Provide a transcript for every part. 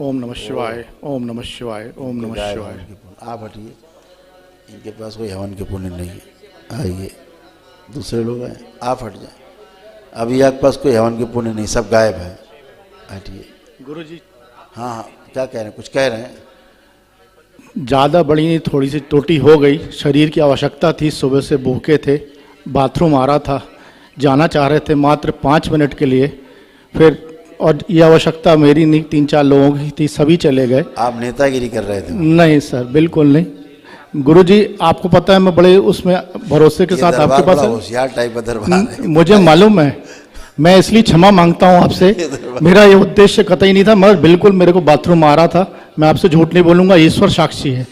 ओम नमः शिवाय, ओम नमः शिवाय, ओम नमः शिवाय। आप हटिए, इनके पास कोई हवन के पुण्य नहीं है। आइए, दूसरे लोग आए, आप हट जाए। अभी आपके पास कोई हवन के पुण्य नहीं, सब गायब है। हटिए गुरुजी। हाँ हाँ, क्या कह रहे हैं? कुछ कह रहे हैं? ज़्यादा बड़ी नहीं, थोड़ी सी टूटी हो गई। शरीर की आवश्यकता थी, सुबह से भूखे थे, बाथरूम आ रहा था, जाना चाह रहे थे मात्र 5 मिनट के लिए। फिर और ये आवश्यकता मेरी नहीं, 3-4 लोगों की थी, सभी चले गए। आप नेतागिरी कर रहे थे? नहीं सर, बिल्कुल नहीं। गुरुजी आपको पता है मैं बड़े उसमें भरोसे के साथ आपके पास होशियार टाइप का दरबार है। मुझे मालूम है, मैं इसलिए क्षमा मांगता हूँ आपसे। मेरा ये उद्देश्य कतई नहीं था, मगर बिल्कुल मेरे को बाथरूम आ रहा था। मैं आपसे झूठ नहीं बोलूंगा, ईश्वर साक्षी है,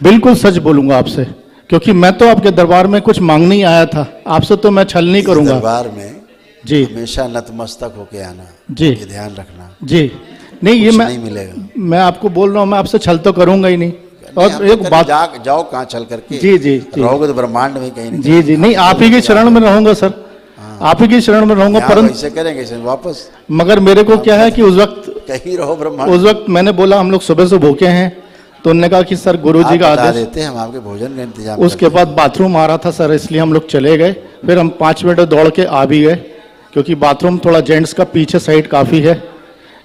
बिल्कुल सच बोलूंगा आपसे, क्योंकि मैं तो आपके दरबार में कुछ मांगने ही आया था। आपसे तो मैं छल नहीं करूंगा। दरबार में जी हमेशा नतमस्तक होके आना जी, ये ध्यान रखना जी। नहीं, ये नहीं मिलेगा। मैं आपको बोल रहा हूँ, मैं आपसे छल तो करूंगा ही नहीं। और एक बात, जाओ कहाँ चल करके। जी जी, रहोगे तो ब्रह्मांड में कहीं नहीं। जी जी, नहीं आप ही के शरण में रहूंगा सर, आप ही की शरण में रहूंगा। परंतु ऐसे करेंगे वापस, मगर मेरे को क्या है कि उस वक्त कहीं रहो ब्रह्मांड। उस वक्त मैंने बोला हम लोग सुबह से भूखे हैं, तो उन्होंने कहा कि सर गुरुजी का आदेश देते हैं, हम आपके भोजन का इंतजाम। उसके बाद बाथरूम आ रहा था सर, इसलिए हम लोग चले गए। फिर हम 5 मिनट दौड़ के आ भी गए, क्योंकि बाथरूम थोड़ा जेंट्स का पीछे साइड काफ़ी है,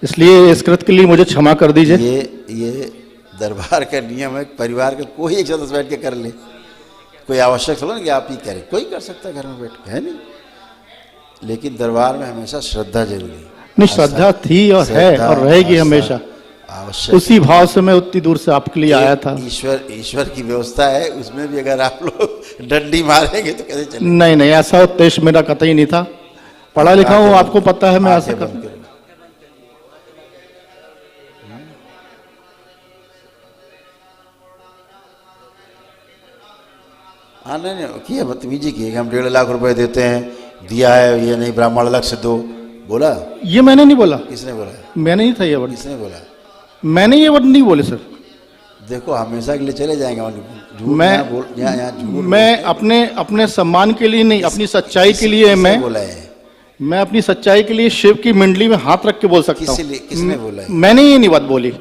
इसलिए इस कृत के लिए मुझे क्षमा कर दीजिए। ये दरबार का नियम है, परिवार का कोई एक सदस्य बैठ के कर ले, कोई आवश्यक थोड़ा ना कि आप ही करें, कोई कर सकता है घर में बैठ के, है नहीं। लेकिन दरबार में हमेशा श्रद्धा जरूरी है। नहीं, श्रद्धा थी और है और रहेगी हमेशा आवश्यक। उसी भाव से मैं उतनी दूर से आपके लिए आया था। ईश्वर की व्यवस्था है, उसमें भी अगर आप लोग डंडी मारेंगे तो कैसे चलेगा? नहीं नहीं, ऐसा उद्देश्य मेरा कतई नहीं था। पढ़ा लिखा हूँ, आपको पता है, मैं ऐसा कर। हाँ नहीं किया, बदतमीजी की। हम 1.5 लाख रुपए देते हैं, दिया है, ये नहीं ब्राह्मण अलग से दो, बोला? ये मैंने नहीं बोला। किसने बोला? मैंने नहीं था ये वर्ड। किसने बोला? मैंने ये वर्ड नहीं बोले सर। देखो हमेशा के लिए चले जाएंगे मैं अपने सम्मान के लिए नहीं, अपनी सच्चाई के लिए मैं अपनी सच्चाई के लिए शिव की मंडली में हाथ रख के बोल सकता हूँ। किसने बोला है? मैंने ये नहीं बात बोली,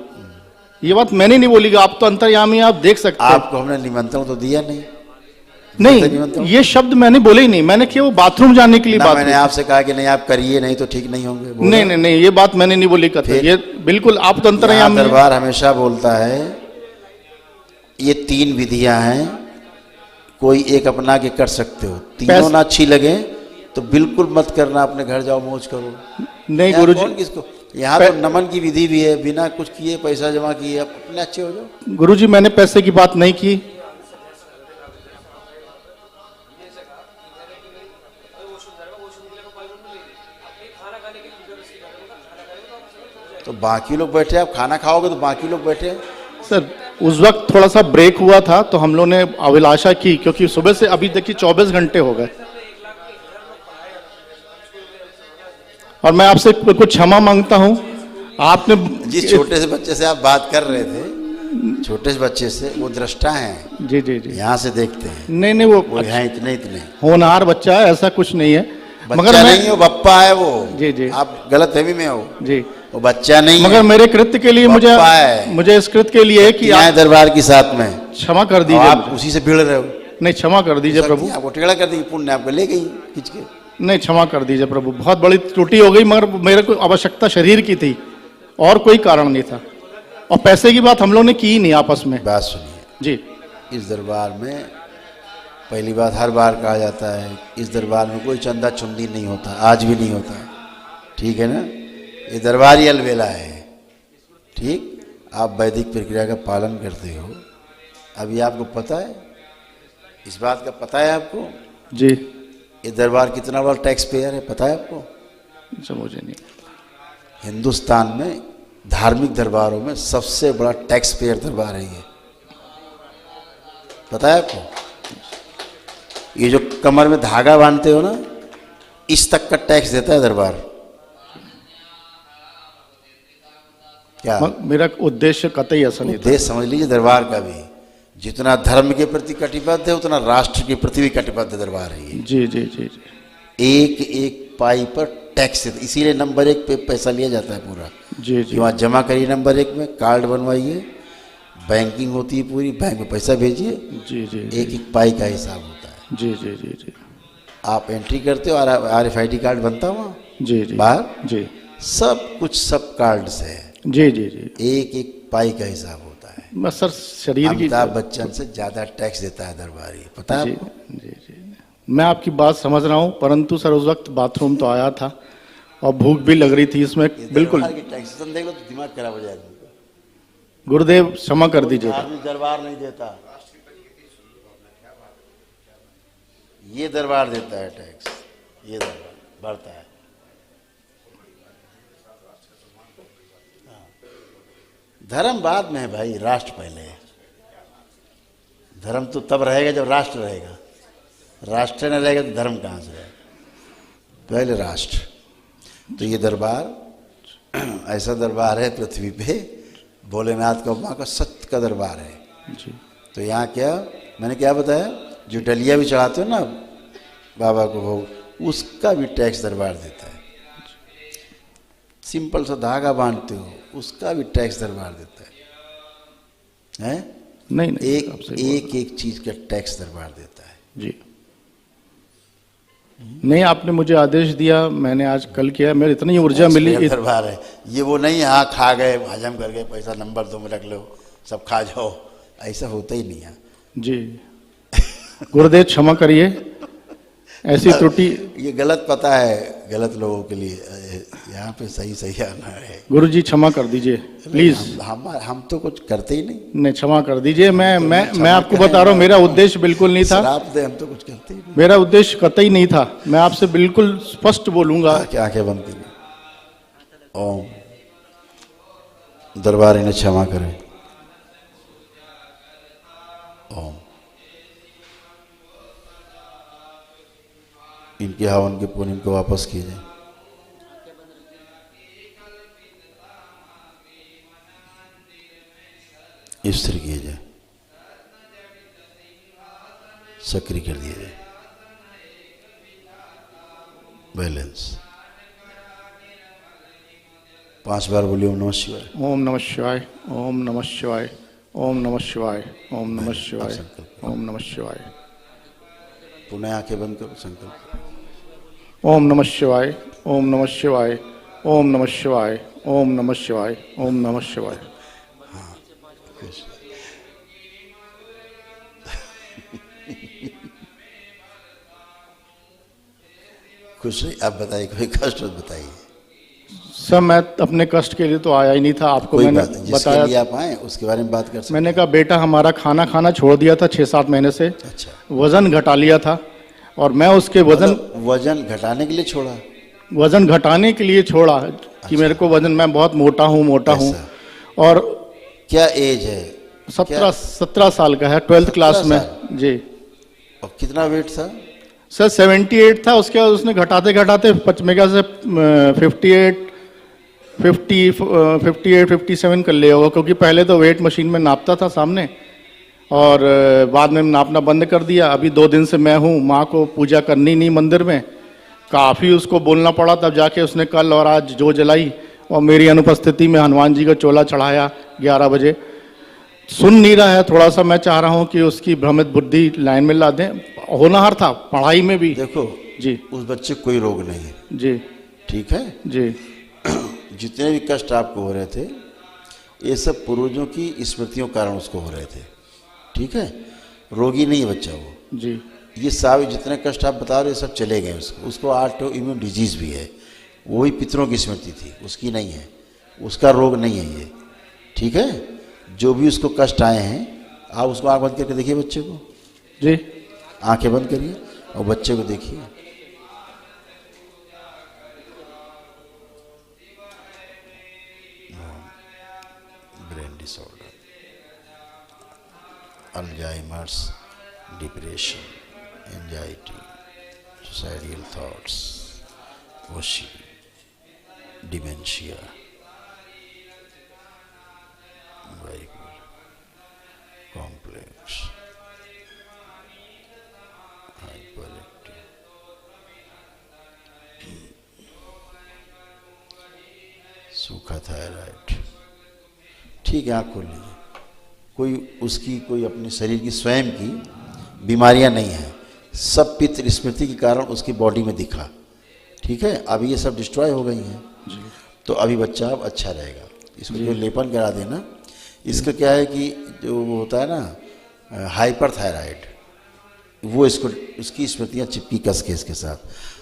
ये बात मैंने नहीं बोली। आप तो अंतर्यामी, आप देख सकते हैं। आपको हमने निमंत्रण तो दिया नहीं। नहीं, ये शब्द मैंने बोले ही नहीं। मैंने क्या वो बाथरूम जाने के लिए बात, मैंने आपसे कहा कि नहीं आप करिए, नहीं तो ठीक नहीं होंगे। नहीं नहीं नहीं, ये बात मैंने नहीं बोली कभी। ये बिल्कुल आप तो अंतर्यामी। दरबार हमेशा बोलता है ये 3 विधियां हैं, कोई एक अपना के कर सकते हो, तीनों ना अच्छी लगे तो बिल्कुल मत करना, अपने घर जाओ मौज करो। नहीं गुरुजी, किसको यहाँ तो नमन की विधि भी है, बिना कुछ किए पैसा जमा किए अपने अच्छे हो जाओ। गुरुजी मैंने पैसे की बात नहीं की। तो बाकी लोग बैठे, आप खाना खाओगे तो बाकी लोग बैठे। सर उस वक्त थोड़ा सा ब्रेक हुआ था, तो हम लोगों ने अभिलाषा की, क्योंकि सुबह से अभी देखिए 24 घंटे हो गए। और मैं आपसे कुछ क्षमा मांगता हूं। आपने जिस छोटे से बच्चे से आप बात कर रहे थे, छोटे से बच्चे से, वो दृष्टा हैं। जी जी जी, यहाँ से देखते हैं। नहीं नहीं, वो हैं इतने होनहार बच्चा है, ऐसा कुछ नहीं है। मगर नहीं, वो बप्पा है वो। जी जी, आप गलतफहमी में हो जी, वो बच्चा नहीं, मगर मेरे कृत्य के लिए मुझे इस कृत्य के लिए कि आप दरबार की साथ में क्षमा कर दीजिए। आप उसी से भिड़ रहे हो। नहीं, क्षमा कर दीजिए प्रभु। आपको टेढ़ा कर दी, पुण्य आपको ले गई खींच के। नहीं, क्षमा कर दीजिए प्रभु, बहुत बड़ी त्रुटि हो गई, मगर मेरे को आवश्यकता शरीर की थी और कोई कारण नहीं था। और पैसे की बात हम लोग ने की ही नहीं आपस में। बात सुनिए जी, इस दरबार में पहली बात हर बार कहा जाता है, इस दरबार में कोई चंदा चुंदी नहीं होता, आज भी नहीं होता, ठीक है ना। ये दरबारी अलवेला है, ठीक। आप वैदिक प्रक्रिया का पालन करते हो। अभी आपको पता है, इस बात का पता है आपको? जी। ये दरबार कितना बड़ा टैक्स पेयर है, पता है आपको? मुझे नहीं। हिंदुस्तान में धार्मिक दरबारों में सबसे बड़ा टैक्स पेयर दरबार है ये, पता है आपको? ये जो कमर में धागा बांधते हो ना, इस तक का टैक्स देता है दरबार। क्या मेरा उद्देश्य कतई ऐसा नहीं था। उद्देश्य समझ लीजिए दरबार का भी, जितना धर्म के प्रति कटिबद्ध है उतना राष्ट्र के प्रति भी कटिबद्ध दरबार है ये। जी जी जी जी, एक एक पाई पर टैक्स, इसीलिए नंबर 1 पे पैसा लिया जाता है पूरा। जी कि वहाँ जमा करिए नंबर 1 में, कार्ड बनवाइए, बैंकिंग होती है पूरी, बैंक में पैसा भेजिए, जी जी एक एक पाई का हिसाब होता है। जी जी जी जी आप एंट्री करते हो और RFID कार्ड बनता है वहाँ जी जी बाहर, जी सब कुछ सब कार्ड से है, जी जी जी एक एक पाई का हिसाब होता है। बस सर शरीर की अमिताभ बच्चन से ज़्यादा टैक्स देता है दरबारी, पता है जी आपको? जी जी मैं आपकी बात समझ रहा हूँ, परंतु सर उस वक्त बाथरूम तो आया था और भूख भी लग रही थी इसमें ये बिल्कुल। दरबार की टैक्सेशन देख लो तो दिमाग खराब हो जाएगा। गुरुदेव क्षमा कर दीजिएगा। धार्मिक दरबार नहीं देता, ये दरबार देता है टैक्स, ये दरबार भरता है। धर्म बाद में है भाई, राष्ट्र पहले है। धर्म तो तब रहेगा जब राष्ट्र रहेगा, राष्ट्र न रहेगा तो धर्म कहाँ से रहेगा? पहले राष्ट्र। तो ये दरबार ऐसा दरबार है पृथ्वी पे, भोलेनाथ का माँ का सत्य का दरबार है। जी तो यहाँ क्या मैंने क्या बताया, जो डलिया भी चढ़ाते हो ना बाबा को भोग, उसका भी टैक्स दरबार देता है। सिंपल सा धागा बांधते हो, उसका भी टैक्स दरबार देता है, हैं? नहीं नहीं एक आप सही बोल एक एक चीज का टैक्स दरबार देता है। जी नहीं, आपने मुझे आदेश दिया, मैंने आज कल किया, मेरे इतनी ऊर्जा मिली। दरबार है ये, वो नहीं हाँ खा गए हजम कर गए पैसा नंबर 2 में रख लो सब खा जाओ, ऐसा होता ही नहीं है। जी गुरुदेव क्षमा करिए, ऐसी त्रुटि। ये गलत पता है गलत लोगों के लिए, यहाँ पे सही सही आना है। गुरु जी क्षमा कर दीजिए प्लीज। हम तो कुछ करते ही नहीं। नहीं क्षमा कर दीजिए, मैं क्षमा आपको करें, बता रहा हूँ, मेरा उद्देश्य बिल्कुल नहीं था। शराब दे, हम तो कुछ करते ही नहीं। मेरा उद्देश्य कतई नहीं था, मैं आपसे बिल्कुल स्पष्ट बोलूंगा। क्या आंखें बंद कीजिए। ओम, दरबार इन्हें क्षमा करें। ओम, इनके हवन के पुण्य को वापस कीजिए। स्थिर कीजिए, सक्रिय कर दीजिए, बैलेंस। 5 बार बोलिए ओम नमः शिवाय। ओम नमः शिवाय, ओम नमः शिवाय, ओम नमः शिवाय, ओम नमः शिवाय, ओम नमः शिवाय। पुनः आंखें बंद करो, संकल्प। ओम नमः शिवाय, ओम नमः शिवाय, ओम नमः शिवाय, ओम नमः शिवाय, ओम नमः शिवाय। खुश। खुश है आप बताइए, कोई कष्ट मत बताइए। सर मैं अपने कष्ट के लिए तो आया ही नहीं था, आपको कोई मैंने बात नहीं, जिसके बताया। लिए आप आए उसके बारे में बात कर सकते मैंने कहा बेटा हमारा खाना खाना छोड़ दिया था 6-7 महीने से, हैं। अच्छा, वजन घटा लिया था और मैं उसके वजन घटाने के लिए छोड़ा? वजन घटाने के लिए छोड़ा कि मेरे को वजन, मैं बहुत मोटा हूँ ऐसा। और क्या एज है? 17 साल का है, 12th क्लास 17 में। साल? जी और कितना वेट था? सर 78 था, उसके बाद उसने घटाते घटाते मेगा से 58 57 कर लिया होगा, क्योंकि पहले तो वेट मशीन में नापता था सामने और बाद में नापना बंद कर दिया। अभी 2 दिन से मैं हूँ, माँ को पूजा करनी नहीं मंदिर में, काफ़ी उसको बोलना पड़ा, तब जाके उसने कल और आज जो जलाई और मेरी अनुपस्थिति में हनुमान जी का चोला चढ़ाया 11 बजे। सुन नहीं रहा है, थोड़ा सा मैं चाह रहा हूँ कि उसकी भ्रमित बुद्धि लाइन में ला दें। होनहार था पढ़ाई में भी। देखो जी उस बच्चे को कोई रोग नहीं है, जी ठीक है? जी जितने भी कष्ट आपको हो रहे थे ये सब पूर्वजों की स्मृतियों के कारण उसको हो रहे थे, ठीक है? रोगी नहीं है बच्चा वो। जी ये सारे जितने कष्ट आप बता रहे हो सब चले गए उसको 8 इम्यून डिजीज भी है, वही पितरों की स्मृति थी, उसकी नहीं है, उसका रोग नहीं है ये, ठीक है? जो भी उसको कष्ट आए हैं आप उसको आँख बंद करके देखिए बच्चे को। जी आंखें बंद करिए और बच्चे को देखिए। Brain disorder, Alzheimer's, depression, anxiety, suicidal thoughts, वशी, डिमेंशिया, कॉम्प्लेक्स, हाइपरएक्टिव, सूखा था थायराइड, ठीक है, आँख खोल लीजिए। कोई उसकी कोई अपने शरीर की स्वयं की बीमारियां नहीं हैं, सब पित्त स्मृति के कारण उसकी बॉडी में दिखा, ठीक है। अभी ये सब डिस्ट्रॉय हो गई हैं, तो अभी बच्चा अब अच्छा रहेगा। इसको जो लेपन करा देना, इसका क्या है कि जो वो होता है ना हाइपर थायराइड, वो इसको उसकी स्मृतियाँ चिपकी कस के इसके साथ।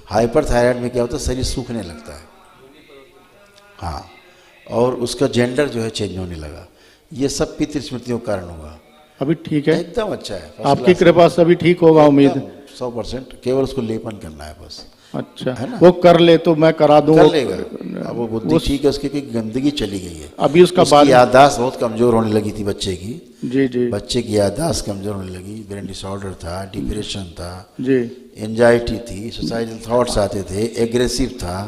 हाइपर थायराइड में क्या होता है, शरीर सूखने लगता है, हाँ, और उसका जेंडर जो है चेंज होने लगा। ये सब पितृ स्मृतियों के कारण हुआ। अभी ठीक है, एकदम अच्छा है, आपकी कृपा से अभी ठीक होगा उम्मीद। 100%, केवल उसको लेपन करना है बस। अच्छा है ना? वो कर ले तो मैं करा दूँ, कर लेगा। अब वो बुद्धि ठीक है उसकी, कि गंदगी चली गई है। अभी उसका बाद याददाश्त बहुत कमजोर होने लगी थी बच्चे की। जी जी बच्चे की याददाश्त कमजोर होने लगी, ब्रेन डिसऑर्डर था, डिप्रेशन था जी, एंजाइटी थी, सुसाइडल थॉट्स आते थे, एग्रेसिव था,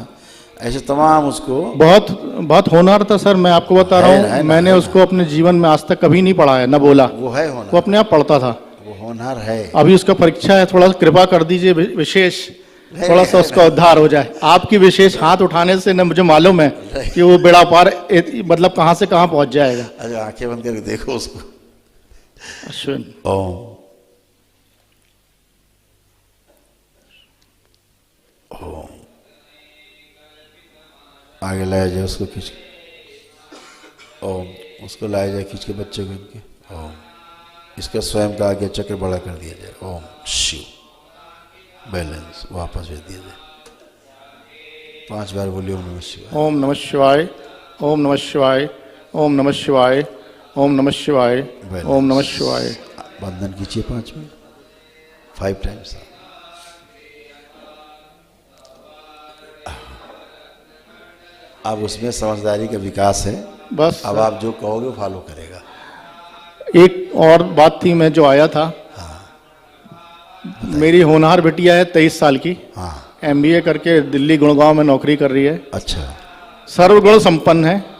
ऐसे तमाम उसको बहुत बहुत होनहार था सर। मैं आपको बता रहा है हूँ, ना, मैंने है उसको अपने जीवन में आज तक कभी नहीं पढ़ा है, न बोला, वो है वो होनहार, अपने आप पढ़ता था। वो होनहार है। अभी उसका परीक्षा है, थोड़ा सा कृपा कर दीजिए विशेष, थोड़ा सा उसका उद्धार हो जाए। आपकी विशेष हाथ उठाने से न मुझे मालूम है कि वो बेड़ा पार मतलब कहाँ से कहाँ पहुंच जाएगा। अच्छा, आंखें बंद करके देखो उसको। अश्विन ओम ओम, आगे लाया जाए उसको खींच के, ओम, उसको लाया जाए खींच के बच्चे को इनके, ओम, इसका स्वयं का आगे चक्र बड़ा कर दिया जाए, ओम शिव, बैलेंस वापस भेज दिया जाए। 5 बार बोलिए ओम नमः शिवाय। ओम नमः शिवाय, ओम नमः शिवाय, ओम नमः शिवाय, ओम नमः शिवाय, ओम नमः शिवाय। बंधन कीजिए 5 बार, 5 टाइम्स। अब उसमें समझदारी का विकास है, बस अब आप जो कहोगे वो फॉलो करेगा। एक और बात थी, मैं जो आया था, मेरी होनहार बिटिया है 23 साल की, हाँ, MBA करके दिल्ली गुड़गांव में नौकरी कर रही है, अच्छा, सर्वगुण संपन्न है।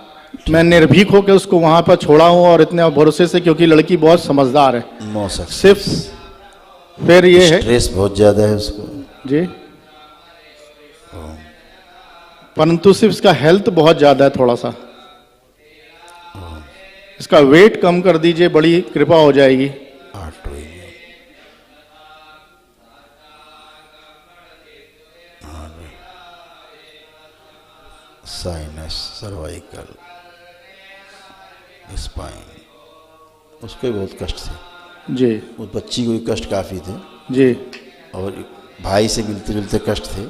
मैं निर्भीक होकर उसको वहां पर छोड़ा हूं, और इतने भरोसे से, क्योंकि लड़की बहुत समझदार है। नो सक्सेस, सिर्फ फिर ये है स्ट्रेस बहुत ज्यादा है उसको जी, परंतु सिर्फ इसका हेल्थ बहुत ज्यादा है, थोड़ा सा इसका वेट कम कर दीजिए, बड़ी कृपा हो जाएगी। साइनस, सर्वाइकल, स्पाइन, उसको भी बहुत कष्ट थे जी, उस बच्ची को भी कष्ट काफ़ी थे जी, और भाई से मिलते जुलते कष्ट थे,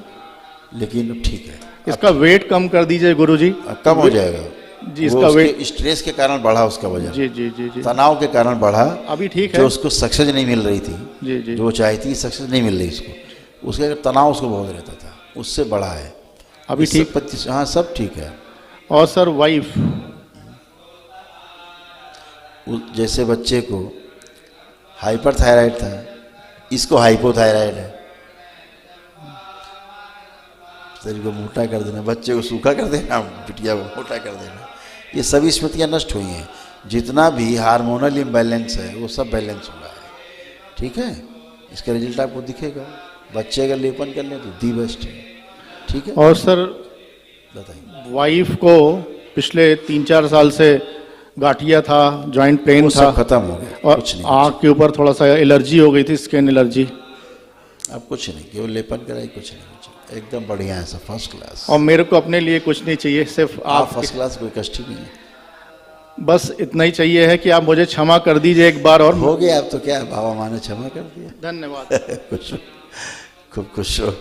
लेकिन अब ठीक है। इसका वेट कम कर दीजिए गुरुजी। कम हो जाएगा जी, इसका वेट स्ट्रेस के कारण बढ़ा उसका वजन, जी जी जी जी, तनाव के कारण बढ़ा। अभी ठीक जो है, उसको सक्सेस नहीं मिल रही थी, जी जी, जो चाहती सक्सेस नहीं मिल रही उसको, उसका तनाव उसको बहुत रहता था, उससे बढ़ा है। अभी ठीक, 25, हाँ सब ठीक है। और सर वाइफ, जैसे बच्चे को हाइपर थायराइड था, इसको हाइपोथायराइड है। शरीर को मोटा कर देना, बच्चे को सूखा कर देना, बिटिया को मोटा कर देना, ये सभी स्मृतियाँ नष्ट हुई हैं। जितना भी हार्मोनल इम्बैलेंस है वो सब बैलेंस हुआ है, ठीक है। इसका रिजल्ट आपको दिखेगा। बच्चे अगर लेपन कर लें तो दी बेस्ट है, ठीक है। और सर बताइए, वाइफ को पिछले 3-4 साल से गाठिया था, जॉइंट पेन वो था, सब खत्म हो गया, और कुछ नहीं, आँख के ऊपर थोड़ा सा एलर्जी हो गई थी, स्किन एलर्जी। अब कुछ नहीं, केवल लेपन कराई, कुछ नहीं, कुछ एकदम बढ़िया है, सब फर्स्ट क्लास। और मेरे को अपने लिए कुछ नहीं चाहिए, सिर्फ आप फर्स्ट क्लास, कोई कष्ट ही नहीं है। बस इतना ही चाहिए है कि आप मुझे क्षमा कर दीजिए एक बार और। हो गया अब तो क्या, बाबा माँ ने क्षमा कर दिया। धन्यवाद। खुश हो, खूब खुश हो।